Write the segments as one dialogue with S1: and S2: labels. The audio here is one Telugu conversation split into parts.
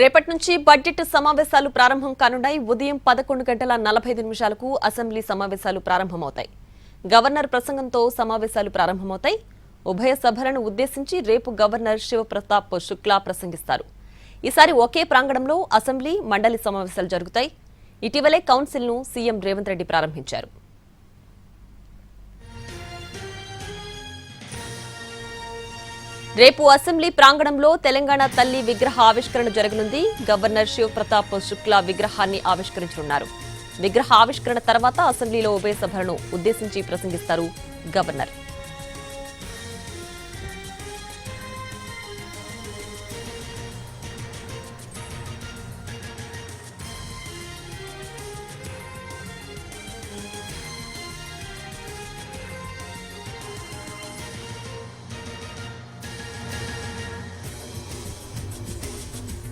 S1: రేపటి నుంచి బడ్జెట్ సమావేశాలు ప్రారంభం కానున్నాయి. ఉదయం 11:45 అసెంబ్లీ సమావేశాలు ప్రారంభమవుతాయి. గవర్నర్ ప్రసంగంతో సమావేశాలు ప్రారంభమవుతాయి. ఉభయ సభలను ఉద్దేశించి రేపు గవర్నర్ శివప్రతాప్ శుక్లా ప్రసంగిస్తారు. ఈసారి ఒకే ప్రాంగణంలో అసెంబ్లీ, మండలి సమావేశాలు జరుగుతాయి. ఇటీవలే కౌన్సిల్ను సీఎం రేవంత్ రెడ్డి ప్రారంభించారు. రేపు అసెంబ్లీ ప్రాంగణంలో తెలంగాణ తల్లి విగ్రహ ఆవిష్కరణ జరగనుంది. గవర్నర్ శివప్రతాప్ శుక్లా విగ్రహాన్ని ఆవిష్కరించనున్నారు. విగ్రహ ఆవిష్కరణ తర్వాత అసెంబ్లీలో ఉభయ సభలను ఉద్దేశించి ప్రసంగిస్తారు గవర్నర్.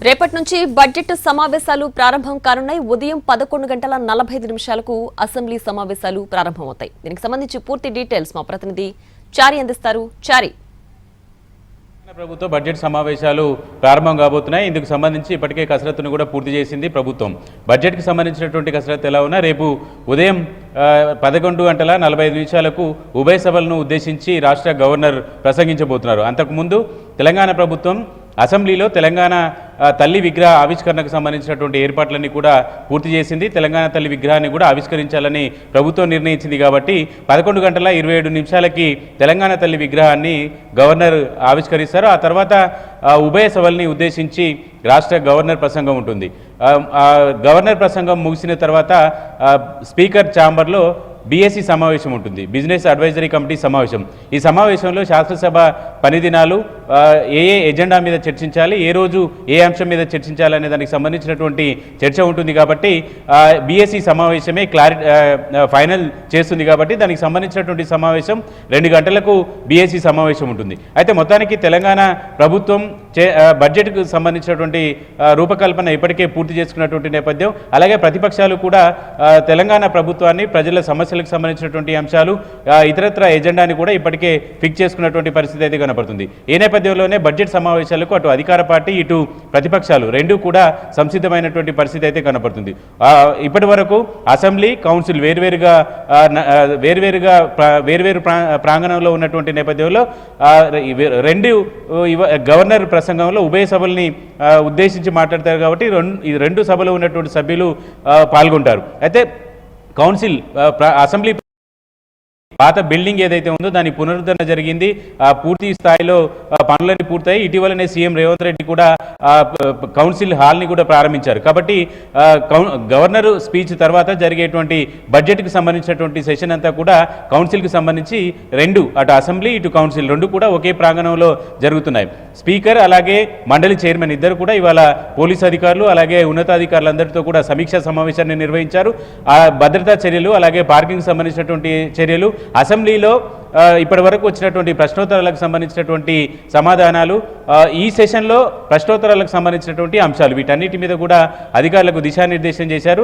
S1: రేపటి నుంచి బడ్జెట్ సమావేశాలు ప్రారంభం కానున్నాయి. ఉదయం 11:45 అసెంబ్లీ సమావేశాలు ప్రారంభమవుతాయి. దీనికి సంబంధించి పూర్తి డీటెయిల్స్ మా ప్రతినిధి చారి అందిస్తారు. చారి,
S2: ప్రభుత్వ బడ్జెట్ సమావేశాలు ప్రారంభం కాబోతున్నాయి. ఇందుకు సంబంధించి ఇప్పటికే కసరత్తును కూడా పూర్తి చేసింది ప్రభుత్వం. బడ్జెట్కి సంబంధించినటువంటి కసరత్తు ఎలా ఉన్నా రేపు ఉదయం 11:45 ఉభయ సభలను ఉద్దేశించి రాష్ట్ర గవర్నర్ ప్రసంగించబోతున్నారు. అంతకుముందు తెలంగాణ ప్రభుత్వం అసెంబ్లీలో తెలంగాణ తల్లి విగ్రహ ఆవిష్కరణకు సంబంధించినటువంటి ఏర్పాట్లన్నీ కూడా పూర్తి చేసింది. తెలంగాణ తల్లి విగ్రహాన్ని కూడా ఆవిష్కరించాలని ప్రభుత్వం నిర్ణయించింది. కాబట్టి 11:27 తెలంగాణ తల్లి విగ్రహాన్ని గవర్నర్ ఆవిష్కరిస్తారు. ఆ తర్వాత ఉభయ సభల్ని ఉద్దేశించి రాష్ట్ర గవర్నర్ ప్రసంగం ఉంటుంది. గవర్నర్ ప్రసంగం ముగిసిన తర్వాత స్పీకర్ ఛాంబర్లో బీఎస్సీ సమావేశం ఉంటుంది, బిజినెస్ అడ్వైజరీ కమిటీ సమావేశం. ఈ సమావేశంలో శాసనసభ పని దినాలు, ఏ ఎజెండా మీద చర్చించాలి, ఏ రోజు ఏ అంశం మీద చర్చించాలి అనే దానికి సంబంధించినటువంటి చర్చ ఉంటుంది. కాబట్టి బీఎస్సీ సమావేశమే ఫైనల్ చేస్తుంది. కాబట్టి దానికి సంబంధించినటువంటి సమావేశం 2 గంటలకు బీఎస్సీ సమావేశం ఉంటుంది. అయితే మొత్తానికి తెలంగాణ ప్రభుత్వం బడ్జెట్కు సంబంధించినటువంటి రూపకల్పన ఇప్పటికే పూర్తి చేసుకున్నటువంటి నేపథ్యం. అలాగే ప్రతిపక్షాలు కూడా తెలంగాణ ప్రభుత్వాన్ని, ప్రజల సమస్యలకు సంబంధించినటువంటి అంశాలు, ఇతరత్ర ఎజెండాని కూడా ఇప్పటికే ఫిక్స్ చేసుకున్నటువంటి పరిస్థితి అయితే కనపడుతుంది. ఈ నేపథ్యంలోనే బడ్జెట్ సమావేశాలకు అటు అధికార పార్టీ, ఇటు ప్రతిపక్షాలు రెండూ కూడా సంసిద్ధమైనటువంటి పరిస్థితి అయితే కనపడుతుంది. ఇప్పటి వరకు అసెంబ్లీ, కౌన్సిల్ వేర్వేరు ప్రాంగణంలో ఉన్నటువంటి నేపథ్యంలో గవర్నర్ ప్రసంగంలో ఉభయ సభల్ని ఉద్దేశించి మాట్లాడతారు. కాబట్టి ఈ రెండు సభలో ఉన్నటువంటి సభ్యులు పాల్గొంటారు. అయితే కౌన్సిల్, అసెంబ్లీ పాత బిల్డింగ్ ఏదైతే ఉందో దాని పునరుద్ధరణ జరిగింది. పూర్తి స్థాయిలో పనులన్నీ పూర్తయి ఇటీవలనే సీఎం రేవంత్ రెడ్డి కూడా కౌన్సిల్ హాల్ని కూడా ప్రారంభించారు. కాబట్టి గవర్నర్ స్పీచ్ తర్వాత జరిగేటువంటి బడ్జెట్కి సంబంధించినటువంటి సెషన్ అంతా కూడా కౌన్సిల్కి సంబంధించి అటు అసెంబ్లీ, ఇటు కౌన్సిల్ రెండు కూడా ఒకే ప్రాంగణంలో జరుగుతున్నాయి. స్పీకర్ అలాగే మండలి చైర్మన్ ఇద్దరు కూడా ఇవాళ పోలీసు అధికారులు అలాగే ఉన్నతాధికారులందరితో కూడా సమీక్షా సమావేశాన్ని నిర్వహించారు. భద్రతా చర్యలు అలాగే పార్కింగ్ సంబంధించినటువంటి చర్యలు, అసెంబ్లీలో ఇప్పటి వరకు వచ్చినటువంటి ప్రశ్నోత్తరాలకు సంబంధించినటువంటి సమాధానాలు, ఈ సెషన్లో ప్రశ్నోత్తరాలకు సంబంధించినటువంటి అంశాలు, వీటన్నిటి మీద కూడా అధికారులకు దిశానిర్దేశం చేశారు.